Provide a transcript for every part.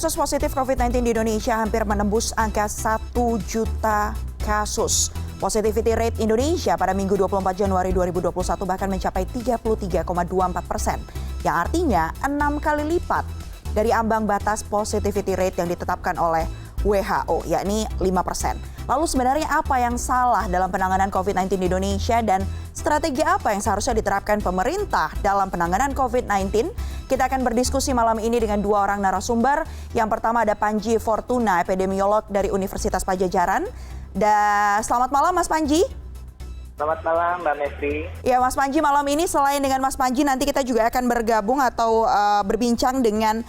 Kasus positif COVID-19 di Indonesia hampir menembus angka 1 juta kasus. Positivity rate Indonesia pada Minggu 24 Januari 2021 bahkan mencapai 33,24%, yang artinya 6 kali lipat dari ambang batas positivity rate yang ditetapkan oleh WHO, yakni 5%. Lalu sebenarnya apa yang salah dalam penanganan COVID-19 di Indonesia dan strategi apa yang seharusnya diterapkan pemerintah dalam penanganan COVID-19? Kita akan berdiskusi malam ini dengan dua orang narasumber. Yang pertama ada Panji Fortuna, epidemiolog dari Universitas Padjadjaran. Dan selamat malam Mas Panji. Selamat malam Mbak Mevri. Ya Mas Panji, malam ini selain dengan Mas Panji nanti kita juga akan bergabung atau berbincang dengan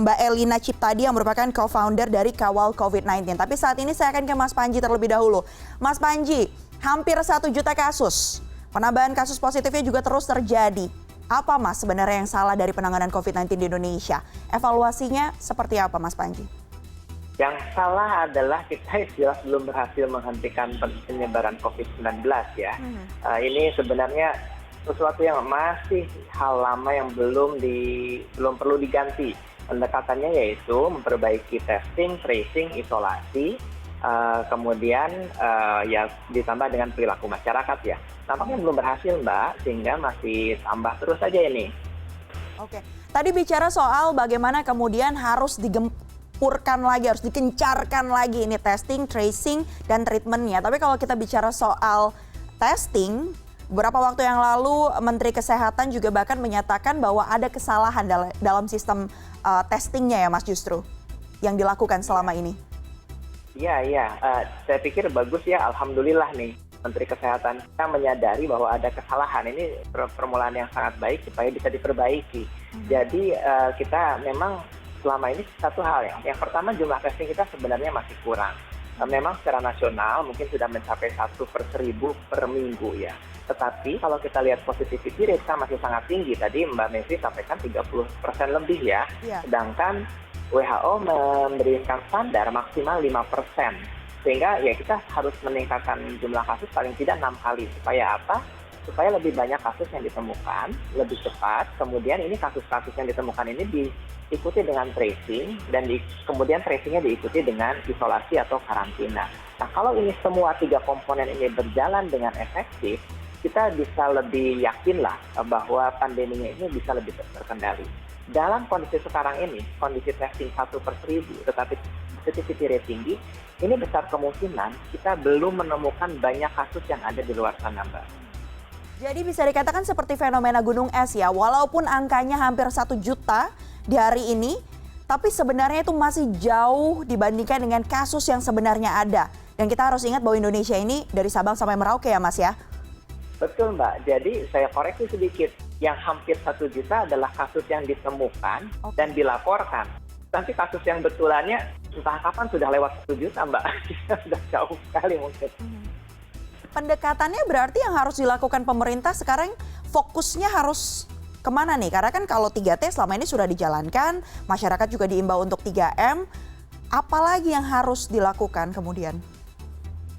Mbak Elina Ciptadi yang merupakan co-founder dari Kawal COVID-19. Tapi saat ini saya akan ke Mas Panji terlebih dahulu. Mas Panji, hampir 1 juta kasus. Penambahan kasus positifnya juga terus terjadi. Apa Mas sebenarnya yang salah dari penanganan COVID-19 di Indonesia? Evaluasinya seperti apa Mas Panji? Yang salah adalah kita jelas belum berhasil menghentikan penyebaran COVID-19 ya. Ini sebenarnya sesuatu yang masih hal lama yang belum perlu diganti. Pendekatannya yaitu memperbaiki testing, tracing, isolasi, kemudian ya ditambah dengan perilaku masyarakat ya. Nampaknya belum berhasil Mbak, sehingga masih tambah terus saja ini. Oke, tadi bicara soal bagaimana kemudian harus digempurkan lagi, harus dikencarkan lagi ini testing, tracing, dan treatmentnya. Tapi kalau kita bicara soal testing, beberapa waktu yang lalu Menteri Kesehatan juga bahkan menyatakan bahwa ada kesalahan dalam sistem testingnya ya Mas justru, yang dilakukan selama ini. Iya, saya pikir bagus ya, alhamdulillah nih. Menteri Kesehatan kita menyadari bahwa ada kesalahan. Ini permulaan yang sangat baik supaya bisa diperbaiki. Jadi kita memang selama ini satu hal ya. Yang pertama jumlah testing kita sebenarnya masih kurang. Memang secara nasional mungkin sudah mencapai 1 per 1000 per minggu ya. Tetapi kalau kita lihat positivity rate kita masih sangat tinggi. Tadi Mbak Mevri sampaikan 30% lebih ya. Sedangkan WHO memberikan standar maksimal 5%. Sehingga ya kita harus meningkatkan jumlah kasus paling tidak 6 kali. Supaya apa? Supaya lebih banyak kasus yang ditemukan, lebih cepat. Kemudian ini kasus-kasus yang ditemukan ini diikuti dengan tracing, dan kemudian tracingnya diikuti dengan isolasi atau karantina. Nah kalau ini semua 3 komponen ini berjalan dengan efektif, kita bisa lebih yakin lah bahwa pandeminya ini bisa lebih terkendali. Dalam kondisi sekarang ini, kondisi testing 1 per 1000, tetapi positivity rate tinggi, ini besar kemungkinan kita belum menemukan banyak kasus yang ada di luar sana, Mbak. Jadi bisa dikatakan seperti fenomena gunung es ya, walaupun angkanya hampir 1 juta di hari ini, tapi sebenarnya itu masih jauh dibandingkan dengan kasus yang sebenarnya ada. Dan kita harus ingat bahwa Indonesia ini dari Sabang sampai Merauke ya Mas ya? Betul Mbak, jadi saya koreksi sedikit. Yang hampir 1 juta adalah kasus yang ditemukan dan dilaporkan. Nanti kasus yang betulannya entah kapan sudah lewat 1 juta Mbak, sudah jauh sekali mungkin. Pendekatannya berarti yang harus dilakukan pemerintah sekarang fokusnya harus kemana nih? Karena kan kalau 3T selama ini sudah dijalankan, masyarakat juga diimbau untuk 3M, apalagi yang harus dilakukan kemudian?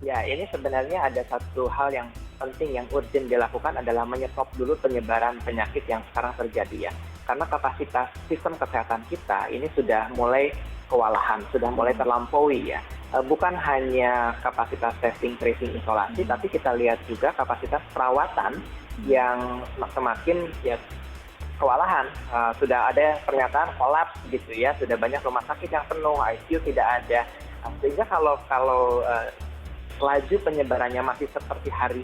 Ya ini sebenarnya ada satu hal yang penting yang urgent dilakukan adalah menyetop dulu penyebaran penyakit yang sekarang terjadi ya. Karena kapasitas sistem kesehatan kita ini sudah mulai kewalahan, sudah mulai terlampaui ya. Bukan hanya kapasitas testing, tracing, isolasi, tapi kita lihat juga kapasitas perawatan yang semakin ya kewalahan. Sudah ada pernyataan kolaps gitu ya, sudah banyak rumah sakit yang penuh, ICU tidak ada. Sehingga kalau laju penyebarannya masih seperti hari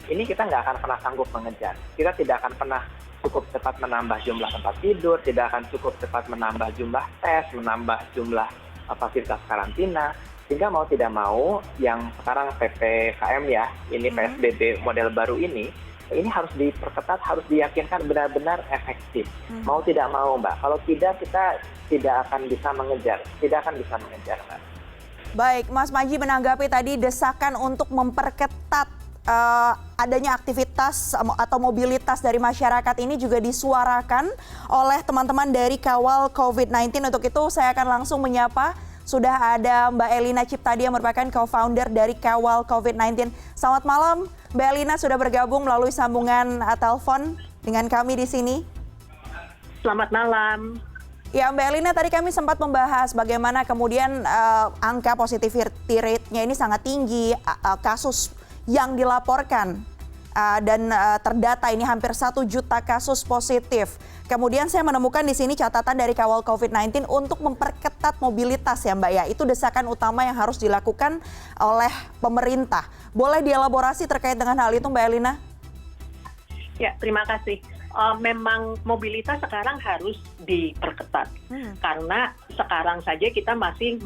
ini kita nggak akan pernah sanggup mengejar. Kita tidak akan pernah cukup cepat menambah jumlah tempat tidur, tidak akan cukup cepat menambah jumlah tes, menambah jumlah fasilitas karantina. Sehingga mau tidak mau yang sekarang PPKM ya, ini PSBB model baru ini harus diperketat, harus diyakinkan benar-benar efektif. Mau tidak mau Mbak, kalau tidak kita tidak akan bisa mengejar, Mbak. Baik, Mas Panji menanggapi tadi desakan untuk memperketat adanya aktivitas atau mobilitas dari masyarakat ini juga disuarakan oleh teman-teman dari Kawal COVID-19. Untuk itu saya akan langsung menyapa, sudah ada Mbak Elina Ciptadi yang merupakan co-founder dari Kawal COVID-19. Selamat malam Mbak Elina, sudah bergabung melalui sambungan telepon dengan kami di sini. Selamat malam. Ya, Mbak Elina, tadi kami sempat membahas bagaimana kemudian angka positivity rate-nya ini sangat tinggi, kasus yang dilaporkan dan terdata ini hampir 1 juta kasus positif. Kemudian saya menemukan di sini catatan dari Kawal COVID-19 untuk memperketat mobilitas ya Mbak ya. Itu desakan utama yang harus dilakukan oleh pemerintah. Boleh dielaborasi terkait dengan hal itu Mbak Elina? Ya, terima kasih. Memang mobilitas sekarang harus diperketat karena sekarang saja kita masih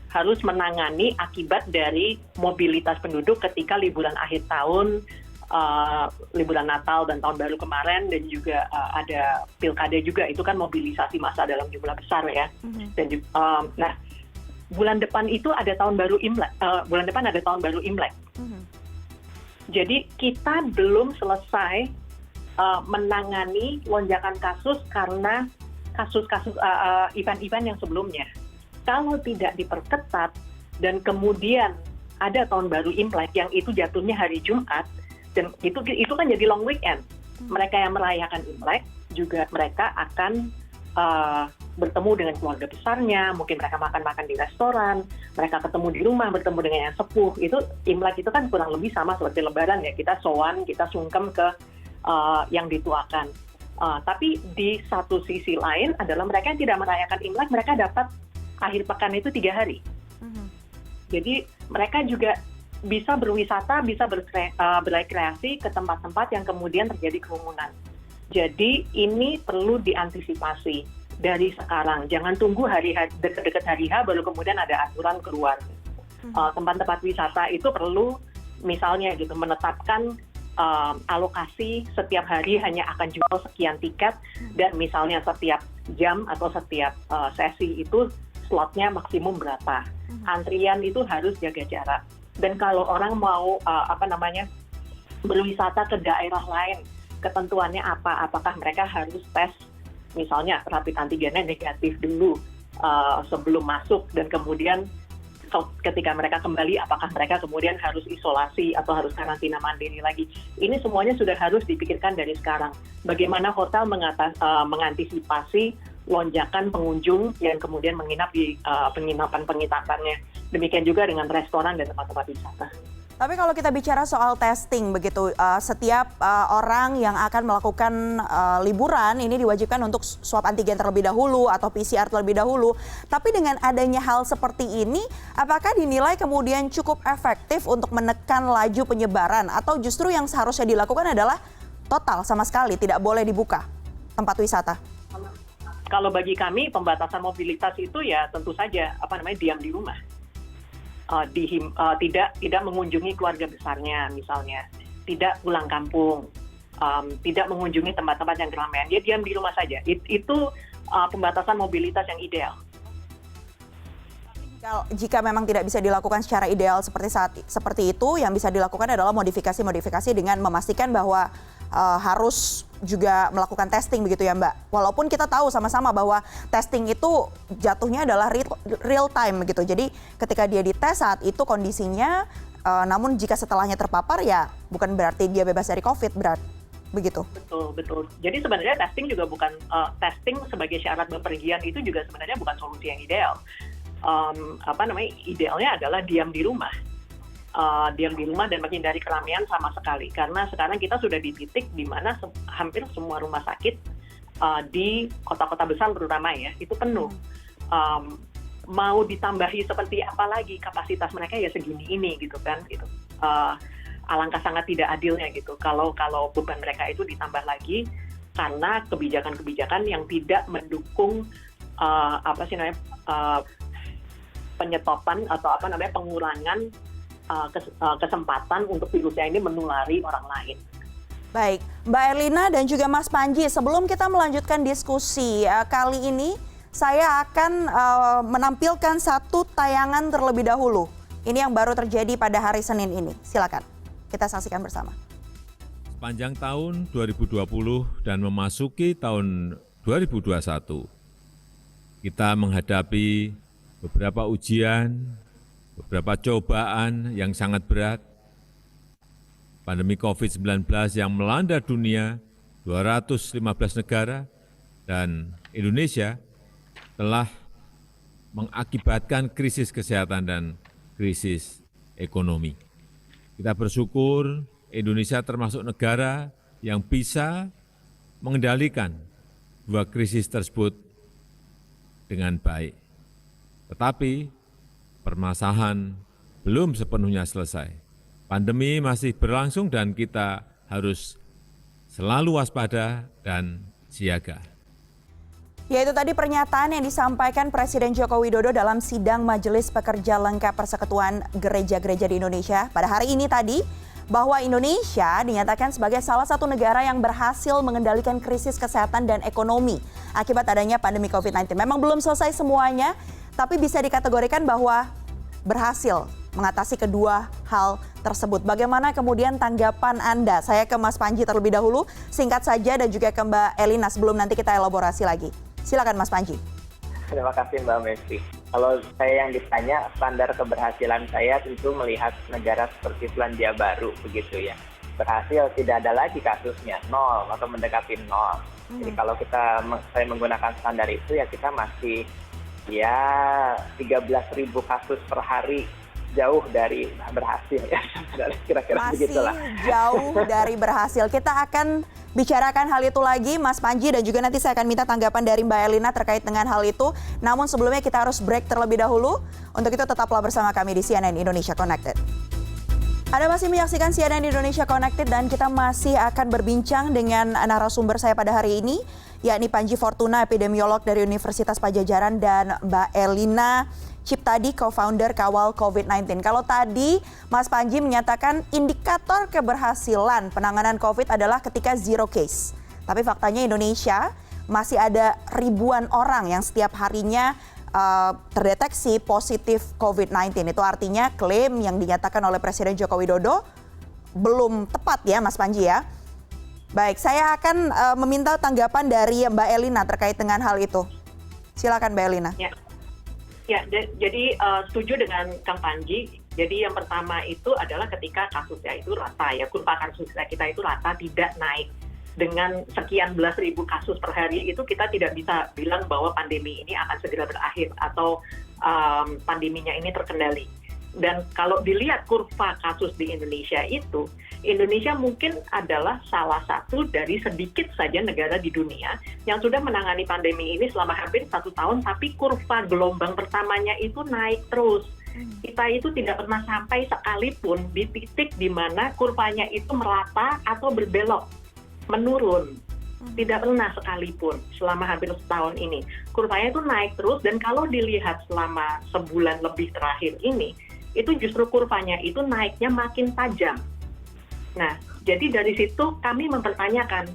harus menangani akibat dari mobilitas penduduk ketika liburan akhir tahun, liburan Natal dan Tahun Baru kemarin, dan juga ada pilkada juga, itu kan mobilisasi massa dalam jumlah besar ya. Dan nah, bulan depan itu ada Tahun Baru Imlek. Jadi kita belum selesai menangani lonjakan kasus karena kasus-kasus event-event yang sebelumnya. Kalau tidak diperketat dan kemudian ada Tahun Baru Imlek yang itu jatuhnya hari Jumat, dan itu kan jadi long weekend. Mereka yang merayakan Imlek juga mereka akan bertemu dengan keluarga besarnya, mungkin mereka makan-makan di restoran, mereka ketemu di rumah, bertemu dengan yang sepuh. Itu Imlek itu kan kurang lebih sama seperti Lebaran ya, kita sowan, kita sungkem ke yang dituakan. Tapi di satu sisi lain adalah mereka yang tidak merayakan Imlek, mereka dapat akhir pekan itu 3 hari. Jadi mereka juga bisa berwisata, bisa berrekreasi ke tempat-tempat yang kemudian terjadi kerumunan. Jadi ini perlu diantisipasi dari sekarang. Jangan tunggu dekat-dekat hari H baru kemudian ada aturan keluar. Tempat-tempat wisata itu perlu misalnya gitu menetapkan alokasi setiap hari hanya akan jual sekian tiket, dan misalnya setiap jam atau setiap sesi itu slotnya maksimum berapa. Antrian itu harus jaga jarak. Dan kalau orang mau berwisata ke daerah lain, ketentuannya apa? Apakah mereka harus tes misalnya rapid antigennya negatif dulu sebelum masuk, dan kemudian ketika mereka kembali apakah mereka kemudian harus isolasi atau harus karantina mandiri lagi. Ini semuanya sudah harus dipikirkan dari sekarang. Bagaimana hotel mengantisipasi lonjakan pengunjung yang kemudian menginap di penginapannya. Demikian juga dengan restoran dan tempat-tempat wisata. Tapi kalau kita bicara soal testing begitu, setiap orang yang akan melakukan liburan ini diwajibkan untuk swab antigen terlebih dahulu atau PCR terlebih dahulu. Tapi dengan adanya hal seperti ini, apakah dinilai kemudian cukup efektif untuk menekan laju penyebaran, atau justru yang seharusnya dilakukan adalah total sama sekali tidak boleh dibuka tempat wisata? Kalau bagi kami pembatasan mobilitas itu ya tentu saja diam di rumah. Tidak mengunjungi keluarga besarnya misalnya, tidak pulang kampung, tidak mengunjungi tempat-tempat yang keramaian, dia diam di rumah saja. Itu pembatasan mobilitas yang ideal. Jika memang tidak bisa dilakukan secara ideal seperti itu, yang bisa dilakukan adalah modifikasi dengan memastikan bahwa harus juga melakukan testing begitu ya Mbak. Walaupun kita tahu sama-sama bahwa testing itu jatuhnya adalah real time begitu. Jadi ketika dia dites saat itu kondisinya, namun jika setelahnya terpapar ya bukan berarti dia bebas dari COVID, begitu. Betul. Jadi sebenarnya testing juga bukan testing sebagai syarat bepergian, itu juga sebenarnya bukan solusi yang ideal. Idealnya adalah diam di rumah dan menghindari keramaian sama sekali, karena sekarang kita sudah di titik di mana hampir semua rumah sakit di kota-kota besar terutama ya itu penuh. Mau ditambahi seperti apa lagi, kapasitas mereka ya segini ini gitu kan, gitu. Alangkah sangat tidak adilnya gitu kalau beban mereka itu ditambah lagi karena kebijakan-kebijakan yang tidak mendukung penyetopan atau pengurangan kesempatan untuk virusnya ini menulari orang lain. Baik, Mbak Erlina dan juga Mas Panji, sebelum kita melanjutkan diskusi kali ini, saya akan menampilkan satu tayangan terlebih dahulu. Ini yang baru terjadi pada hari Senin ini. Silakan, kita saksikan bersama. Sepanjang tahun 2020 dan memasuki tahun 2021, kita menghadapi beberapa ujian, beberapa cobaan yang sangat berat. Pandemi COVID-19 yang melanda dunia, 215 negara, dan Indonesia telah mengakibatkan krisis kesehatan dan krisis ekonomi. Kita bersyukur Indonesia termasuk negara yang bisa mengendalikan dua krisis tersebut dengan baik. Tetapi permasalahan belum sepenuhnya selesai. Pandemi masih berlangsung dan kita harus selalu waspada dan siaga. Yaitu tadi pernyataan yang disampaikan Presiden Joko Widodo dalam sidang Majelis Pekerja Lengkap Persekutuan Gereja-Gereja di Indonesia pada hari ini tadi, bahwa Indonesia dinyatakan sebagai salah satu negara yang berhasil mengendalikan krisis kesehatan dan ekonomi akibat adanya pandemi COVID-19. Memang belum selesai semuanya, tapi bisa dikategorikan bahwa berhasil mengatasi kedua hal tersebut. Bagaimana kemudian tanggapan Anda? Saya ke Mas Panji terlebih dahulu, singkat saja, dan juga ke Mbak Elina sebelum nanti kita elaborasi lagi. Silakan Mas Panji. Terima kasih Mbak Messi. Kalau saya yang ditanya, standar keberhasilan saya tentu melihat negara seperti Selandia Baru begitu ya. Berhasil, tidak ada lagi kasusnya, 0 atau mendekati 0. Jadi kalau saya menggunakan standar itu ya kita masih 13.000 kasus per hari, jauh dari berhasil ya. Kira-kira begitulah. Masih jauh dari berhasil. Kita akan bicarakan hal itu lagi, Mas Panji, dan juga nanti saya akan minta tanggapan dari Mbak Elina terkait dengan hal itu. Namun sebelumnya kita harus break terlebih dahulu. Untuk itu tetaplah bersama kami di CNN Indonesia Connected. Anda masih menyaksikan CNN Indonesia Connected dan kita masih akan berbincang dengan narasumber saya pada hari ini, yakni Panji Fortuna, epidemiolog dari Universitas Padjadjaran, dan Mbak Elina Ciptadi, co-founder Kawal COVID-19. Kalau tadi Mas Panji menyatakan indikator keberhasilan penanganan COVID adalah ketika zero case. Tapi faktanya Indonesia masih ada ribuan orang yang setiap harinya terdeteksi positif COVID-19. Itu artinya klaim yang dinyatakan oleh Presiden Joko Widodo belum tepat ya Mas Panji ya. Baik, saya akan meminta tanggapan dari Mbak Elina terkait dengan hal itu. Silakan Mbak Elina. Ya, jadi setuju dengan Kang Panji. Jadi yang pertama itu adalah ketika kasusnya itu rata ya, kurva kasusnya kita itu rata, tidak naik dengan sekian belas ribu kasus per hari, itu kita tidak bisa bilang bahwa pandemi ini akan segera berakhir atau pandeminya ini terkendali. Dan kalau dilihat kurva kasus di Indonesia itu, Indonesia mungkin adalah salah satu dari sedikit saja negara di dunia yang sudah menangani pandemi ini selama hampir 1 tahun, tapi kurva gelombang pertamanya itu naik terus. Kita itu tidak pernah sampai sekalipun di titik di mana kurvanya itu merata atau berbelok, menurun. Tidak pernah sekalipun selama hampir setahun ini. Kurvanya itu naik terus, dan kalau dilihat selama sebulan lebih terakhir ini, itu justru kurvanya itu naiknya makin tajam. Nah, jadi dari situ kami mempertanyakan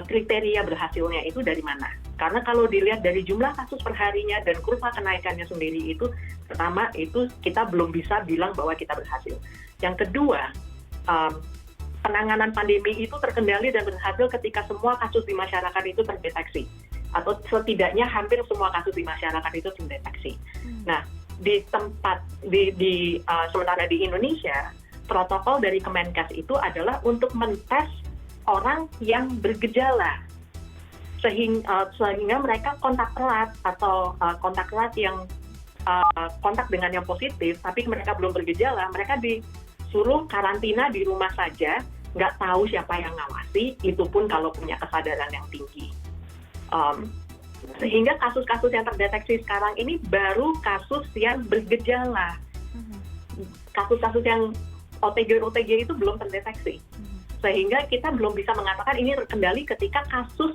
kriteria berhasilnya itu dari mana. Karena kalau dilihat dari jumlah kasus perharinya dan kurva kenaikannya sendiri itu, pertama itu kita belum bisa bilang bahwa kita berhasil. Yang kedua, penanganan pandemi itu terkendali dan berhasil ketika semua kasus di masyarakat itu terdeteksi. Atau setidaknya hampir semua kasus di masyarakat itu terdeteksi. Nah, di tempat sementara di Indonesia, protokol dari Kemenkes itu adalah untuk mentes orang yang bergejala, sehingga mereka kontak erat atau kontak erat yang kontak dengan yang positif, tapi mereka belum bergejala, mereka disuruh karantina di rumah saja, nggak tahu siapa yang ngawasi, itu pun kalau punya kesadaran yang tinggi. Sehingga kasus-kasus yang terdeteksi sekarang ini baru kasus yang bergejala. Kasus-kasus yang OTG itu belum terdeteksi. Sehingga kita belum bisa mengatakan ini terkendali ketika kasus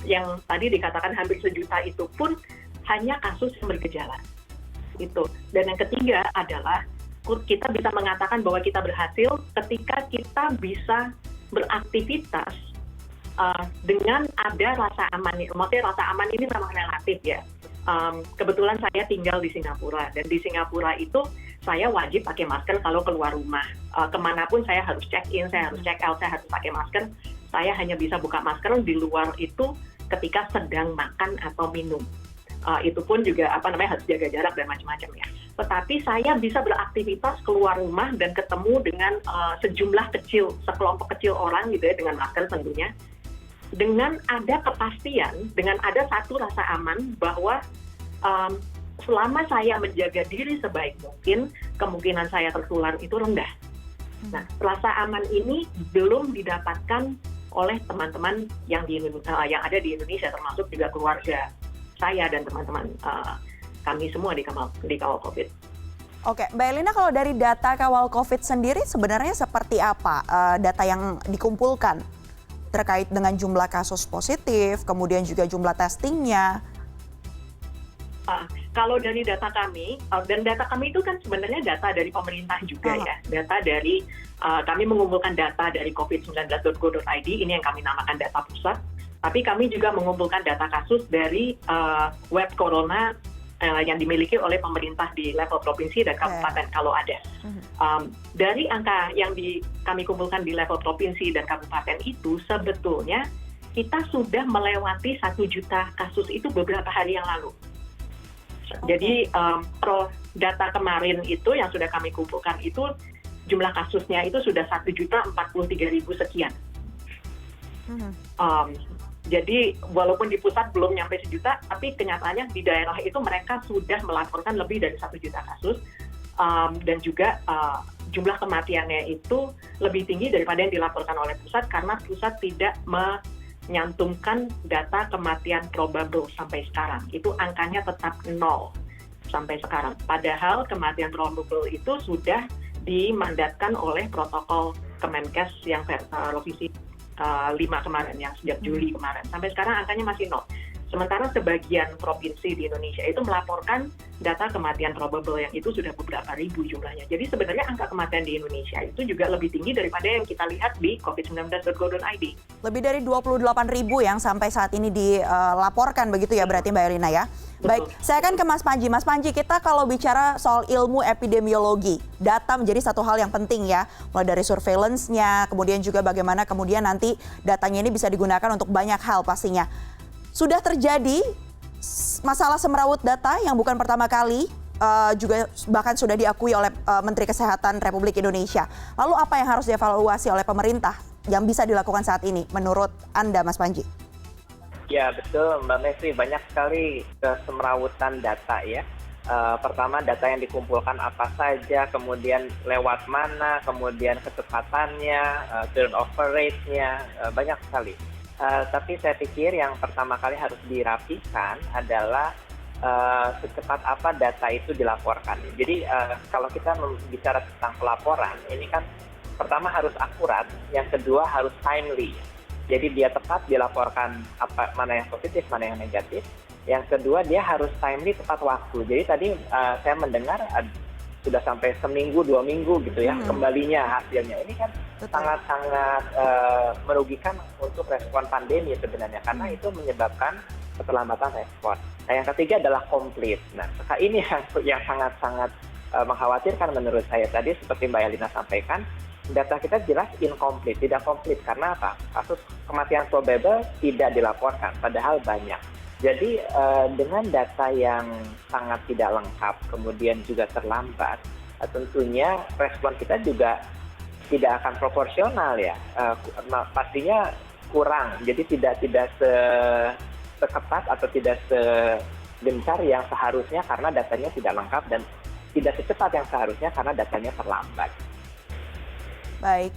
yang tadi dikatakan hampir 1 juta itu pun hanya kasus yang bergejala. Itu. Dan yang ketiga adalah kita bisa mengatakan bahwa kita berhasil ketika kita bisa beraktivitas dengan ada rasa aman. Maksudnya rasa aman ini memang relatif ya. Kebetulan saya tinggal di Singapura, dan di Singapura itu saya wajib pakai masker kalau keluar rumah. Kemanapun saya harus check in, saya harus check out, saya harus pakai masker. Saya hanya bisa buka masker di luar itu ketika sedang makan atau minum. Itu pun juga harus jaga jarak dan macam-macam ya. Tetapi saya bisa beraktivitas keluar rumah dan ketemu dengan sekelompok kecil orang gitu ya, dengan masker tentunya. dengan ada kepastian, dengan ada satu rasa aman bahwa selama saya menjaga diri sebaik mungkin, kemungkinan saya tertular itu rendah. Nah, rasa aman ini belum didapatkan oleh teman-teman yang ada di Indonesia, termasuk juga keluarga saya dan teman-teman kami semua di kawal COVID. Oke, Mbak Elina, kalau dari data kawal COVID sendiri sebenarnya seperti apa data yang dikumpulkan terkait dengan jumlah kasus positif, kemudian juga jumlah testingnya? Kalau dari data kami, dan data kami itu kan sebenarnya data dari pemerintah juga ya. Data dari, kami mengumpulkan data dari covid19.go.id, ini yang kami namakan data pusat. Tapi kami juga mengumpulkan data kasus dari web corona yang dimiliki oleh pemerintah di level provinsi dan kabupaten kalau ada. Dari angka yang kami kumpulkan di level provinsi dan kabupaten itu, sebetulnya kita sudah melewati 1 juta kasus itu beberapa hari yang lalu. Jadi data kemarin itu yang sudah kami kumpulkan itu jumlah kasusnya itu sudah 1.043.000 sekian. Jadi walaupun di pusat belum nyampe 1 juta, tapi kenyataannya di daerah itu mereka sudah melaporkan lebih dari 1 juta kasus, dan juga jumlah kematiannya itu lebih tinggi daripada yang dilaporkan oleh pusat karena pusat tidak menyantumkan data kematian probable sampai sekarang. Itu angkanya tetap 0 sampai sekarang. Padahal kematian probable itu sudah dimandatkan oleh protokol Kemenkes yang revisi 5 kemarin, yang sejak Juli kemarin. Sampai sekarang angkanya masih 0. Sementara sebagian provinsi di Indonesia itu melaporkan data kematian probable yang itu sudah beberapa ribu jumlahnya. Jadi sebenarnya angka kematian di Indonesia itu juga lebih tinggi daripada yang kita lihat di covid19.go.id. Lebih dari 28.000 yang sampai saat ini dilaporkan begitu ya berarti Mbak Elina ya? Betul. Baik, saya akan ke Mas Panji. Mas Panji, kita kalau bicara soal ilmu epidemiologi, data menjadi satu hal yang penting ya. Mulai dari surveillance-nya, kemudian juga bagaimana kemudian nanti datanya ini bisa digunakan untuk banyak hal pastinya. Sudah terjadi masalah semrawut data yang bukan pertama kali, juga bahkan sudah diakui oleh Menteri Kesehatan Republik Indonesia. Lalu apa yang harus dievaluasi oleh pemerintah yang bisa dilakukan saat ini menurut Anda, Mas Panji? Ya betul Mbak Mestri, banyak sekali kesemrawutan data ya. Pertama data yang dikumpulkan apa saja, kemudian lewat mana, kemudian kecepatannya, turnover rate-nya, banyak sekali. Tapi saya pikir yang pertama kali harus dirapikan adalah secepat apa data itu dilaporkan. Jadi kalau kita bicara tentang pelaporan, ini kan pertama harus akurat, yang kedua harus timely. Jadi dia tepat dilaporkan mana yang positif, mana yang negatif. Yang kedua dia harus timely, tepat waktu. Jadi tadi saya mendengar sudah sampai seminggu, 2 minggu gitu ya kembalinya hasilnya. Ini kan sangat-sangat merugikan untuk respon pandemi sebenarnya, karena itu menyebabkan keterlambatan respon. Nah yang ketiga adalah komplit. Nah ini yang sangat-sangat mengkhawatirkan menurut saya. Tadi seperti Mbak Elina sampaikan, data kita jelas incomplete, tidak komplit. Karena apa? Kasus kematian probable tidak dilaporkan, padahal banyak. Jadi dengan data yang sangat tidak lengkap, kemudian juga terlambat, tentunya respon kita juga tidak akan proporsional ya. Pastinya kurang, jadi tidak seketat atau tidak segencar yang seharusnya karena datanya tidak lengkap, dan tidak secepat yang seharusnya karena datanya terlambat. Baik.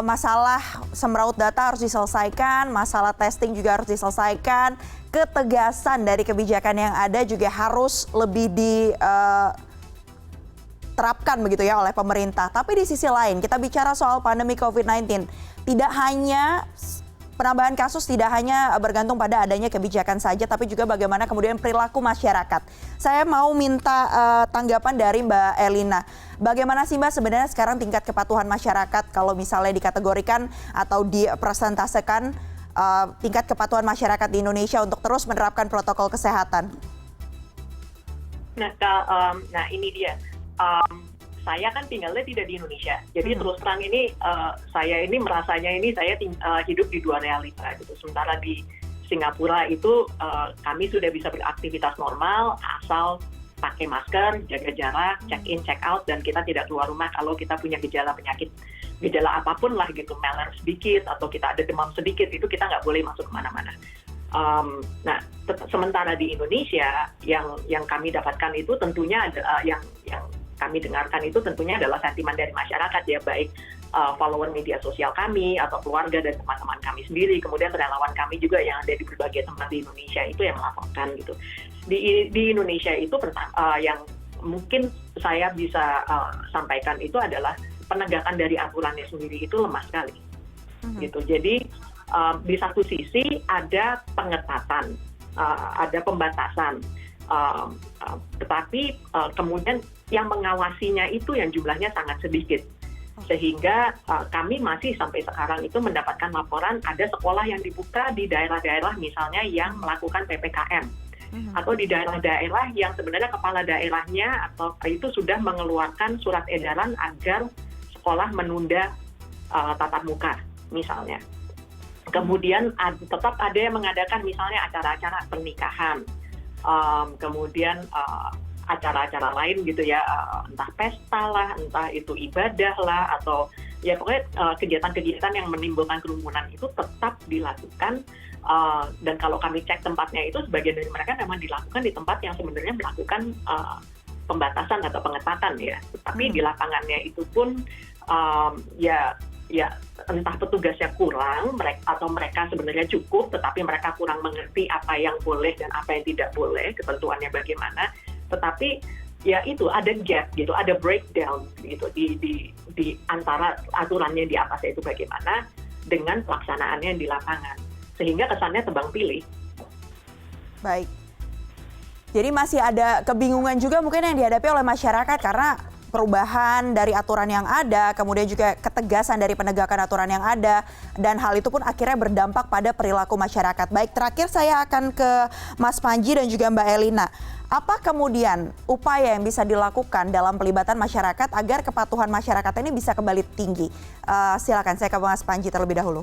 Masalah semraut data harus diselesaikan, masalah testing juga harus diselesaikan, ketegasan dari kebijakan yang ada juga harus lebih diterapkan begitu ya oleh pemerintah. Tapi di sisi lain kita bicara soal pandemi COVID-19, tidak hanya penambahan kasus tidak hanya bergantung pada adanya kebijakan saja, tapi juga bagaimana kemudian perilaku masyarakat. Saya mau minta tanggapan dari Mbak Elina. Bagaimana sih Mbak sebenarnya sekarang tingkat kepatuhan masyarakat kalau misalnya dikategorikan atau dipresentasekan tingkat kepatuhan masyarakat di Indonesia untuk terus menerapkan protokol kesehatan? Nah ini dia. Saya kan tinggalnya tidak di Indonesia, jadi terus terang ini saya ini merasanya ini saya hidup di dua realita gitu. Sementara di Singapura itu kami sudah bisa beraktivitas normal asal pakai masker, jaga jarak, check in, check out, dan kita tidak keluar rumah kalau kita punya gejala penyakit gejala apapun lah gitu, meler sedikit atau kita ada demam sedikit, itu kita nggak boleh masuk kemana-mana. Nah, sementara di Indonesia yang kami dapatkan itu tentunya yang kami dengarkan itu tentunya adalah sentimen dari masyarakat ya, baik follower media sosial kami atau keluarga dan teman-teman kami sendiri, kemudian relawan kami juga yang ada di berbagai tempat di Indonesia itu yang melaporkan gitu. Di Indonesia itu yang mungkin saya bisa sampaikan itu adalah penegakan dari aturannya sendiri itu lemah sekali, gitu. Jadi di satu sisi ada pengetatan, ada pembatasan, tetapi kemudian yang mengawasinya itu yang jumlahnya sangat sedikit, sehingga kami masih sampai sekarang itu mendapatkan laporan ada sekolah yang dibuka di daerah-daerah misalnya yang melakukan PPKM, atau di daerah-daerah yang sebenarnya kepala daerahnya atau itu sudah mengeluarkan surat edaran agar sekolah menunda tatap muka misalnya. Kemudian tetap ada yang mengadakan misalnya acara-acara pernikahan, kemudian acara-acara lain gitu ya, entah pesta lah, entah itu ibadah lah, atau ya pokoknya kegiatan-kegiatan yang menimbulkan kerumunan itu tetap dilakukan. Dan kalau kami cek tempatnya itu sebagian dari mereka memang dilakukan di tempat yang sebenarnya melakukan pembatasan atau pengetatan ya. Tapi di lapangannya itu pun ya entah petugasnya kurang atau mereka sebenarnya cukup tetapi mereka kurang mengerti apa yang boleh dan apa yang tidak boleh, ketentuannya bagaimana. Tetapi ya itu ada gap gitu, ada breakdown gitu di antara aturannya di atasnya itu bagaimana dengan pelaksanaannya di lapangan, sehingga kesannya tebang pilih. Baik. Jadi masih ada kebingungan juga mungkin yang dihadapi oleh masyarakat karena perubahan dari aturan yang ada, kemudian juga ketegasan dari penegakan aturan yang ada, dan hal itu pun akhirnya berdampak pada perilaku masyarakat. Baik, terakhir saya akan ke Mas Panji dan juga Mbak Elina. Apa kemudian upaya yang bisa dilakukan dalam pelibatan masyarakat agar kepatuhan masyarakat ini bisa kembali tinggi? Silakan, saya ke Mas Panji terlebih dahulu.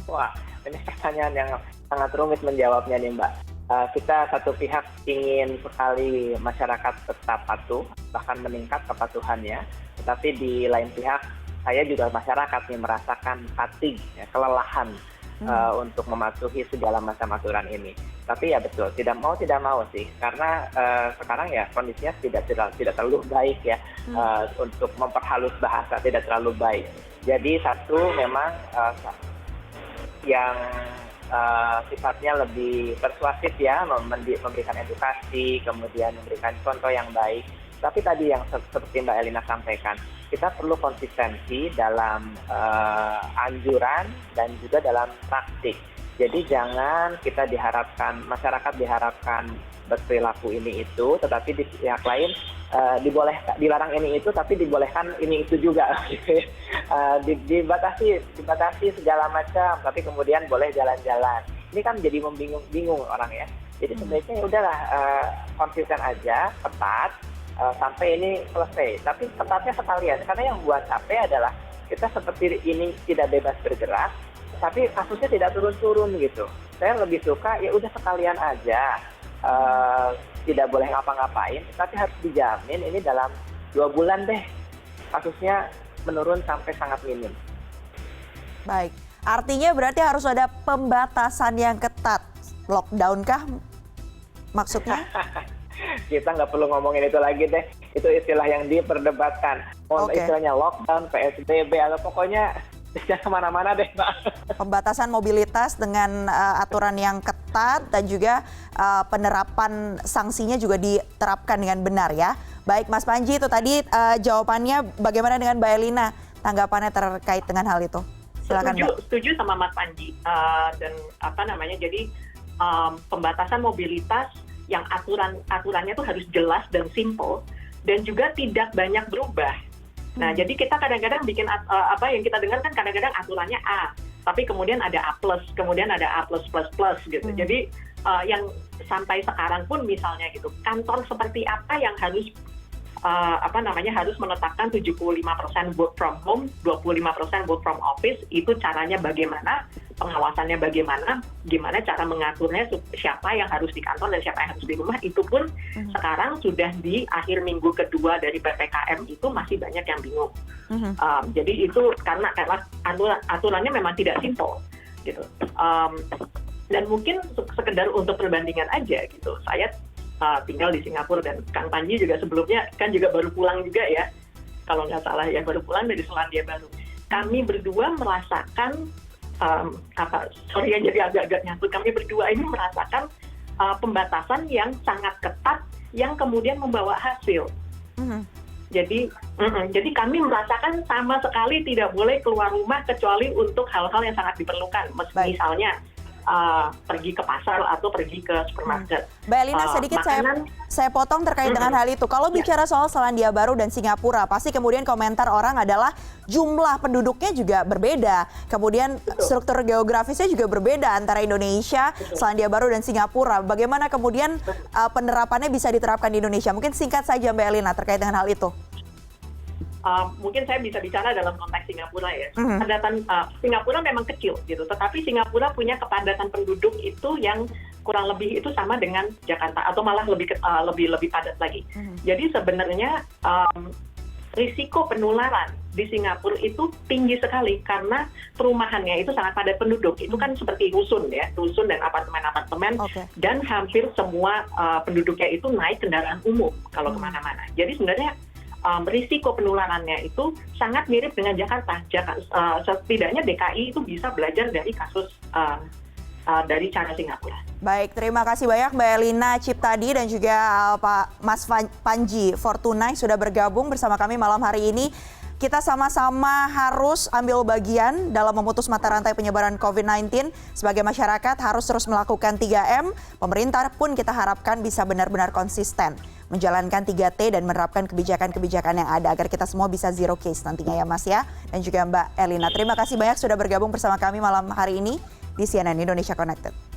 Wah, ini pertanyaan yang sangat rumit menjawabnya nih Mbak. Kita satu pihak ingin sekali masyarakat tetap patuh, bahkan meningkat kepatuhannya. Tetapi di lain pihak, saya juga masyarakat nih merasakan fatigue, ya, kelelahan untuk mematuhi segala macam aturan ini. Tapi ya betul, tidak mau sih, karena sekarang ya kondisinya tidak terlalu baik ya, untuk memperhalus bahasa tidak terlalu baik. Jadi satu memang yang sifatnya lebih persuasif ya, memberikan edukasi, kemudian memberikan contoh yang baik. Tapi tadi yang seperti Mbak Elina sampaikan, kita perlu konsistensi dalam anjuran dan juga dalam praktik. Jadi jangan kita masyarakat diharapkan berperilaku ini itu, tetapi di pihak lain dilarang ini itu, tapi dibolehkan ini itu juga. Dibatasi segala macam, tapi kemudian boleh jalan-jalan. Ini kan jadi bingung orang ya. Jadi sebaiknya ya udahlah konsisten aja, ketat sampai ini selesai. Tapi ketatnya sekalian, karena yang buat capek adalah kita seperti ini tidak bebas bergerak, tapi kasusnya tidak turun-turun gitu. Saya lebih suka ya udah sekalian aja. Tidak boleh ngapa-ngapain, tapi harus dijamin ini dalam 2 bulan deh kasusnya menurun sampai sangat minim. Baik, artinya berarti harus ada pembatasan yang ketat. Lockdown kah maksudnya? Kita nggak perlu ngomongin itu lagi deh, itu istilah yang diperdebatkan. Istilahnya lockdown, PSBB, atau pokoknya jangan kemana-mana deh Pak. Pembatasan mobilitas dengan aturan yang ketat dan juga penerapan sanksinya juga diterapkan dengan benar ya. Baik Mas Panji, itu tadi jawabannya. Bagaimana dengan Mbak Elina tanggapannya terkait dengan hal itu? Silakan Mbak. Setuju sama Mas Panji, dan jadi pembatasan mobilitas yang aturannya tuh harus jelas dan simple dan juga tidak banyak berubah. Nah, jadi kita kadang-kadang bikin yang kita dengar kan kadang-kadang aturannya A, tapi kemudian ada A+, kemudian ada A+++ gitu. Jadi yang sampai sekarang pun misalnya gitu, kantor seperti apa yang harus harus menetapkan 75% work from home, 25% work from office. Itu caranya bagaimana, pengawasannya bagaimana, gimana cara mengaturnya, siapa yang harus di kantor dan siapa yang harus di rumah. Itu pun sekarang sudah di akhir minggu kedua dari PPKM itu masih banyak yang bingung. Jadi itu karena aturannya memang tidak simpel gitu. Dan mungkin sekedar untuk perbandingan aja gitu. Saya tinggal di Singapura dan Kang Panji juga sebelumnya kan juga baru pulang juga ya, kalau nggak salah ya, baru pulang dari Selandia Baru. Kami berdua merasakan jadi agak-agak nyangkut. Kami berdua ini merasakan pembatasan yang sangat ketat yang kemudian membawa hasil. Jadi kami merasakan sama sekali tidak boleh keluar rumah kecuali untuk hal-hal yang sangat diperlukan. Misalnya pergi ke pasar atau pergi ke supermarket. Mbak Elina, sedikit saya potong terkait dengan hal itu. Kalau bicara soal Selandia Baru dan Singapura, pasti kemudian komentar orang adalah jumlah penduduknya juga berbeda. Kemudian struktur geografisnya juga berbeda antara Indonesia, Selandia Baru dan Singapura. Bagaimana kemudian penerapannya bisa diterapkan di Indonesia? Mungkin singkat saja Mbak Elina terkait dengan hal itu. Mungkin saya bisa bicara dalam konteks Singapura ya. Kepadatan Singapura memang kecil gitu, tetapi Singapura punya kepadatan penduduk itu yang kurang lebih itu sama dengan Jakarta atau malah lebih padat lagi. Jadi sebenarnya risiko penularan di Singapura itu tinggi sekali karena perumahannya itu sangat padat penduduk. Itu kan seperti rusun dan apartemen-apartemen, dan hampir semua penduduknya itu naik kendaraan umum kalau kemana-mana. Jadi sebenarnya risiko penularannya itu sangat mirip dengan Jakarta. Setidaknya DKI itu bisa belajar dari kasus dari cara Singapura. Baik, terima kasih banyak Mbak Elina Ciptadi dan juga Pak Mas Panji Fortunai sudah bergabung bersama kami malam hari ini. Kita sama-sama harus ambil bagian dalam memutus mata rantai penyebaran COVID-19. Sebagai masyarakat harus terus melakukan 3M. Pemerintah pun kita harapkan bisa benar-benar konsisten menjalankan 3T dan menerapkan kebijakan-kebijakan yang ada agar kita semua bisa zero case nantinya ya Mas ya. Dan juga Mbak Elina. Terima kasih banyak sudah bergabung bersama kami malam hari ini di CNN Indonesia Connected.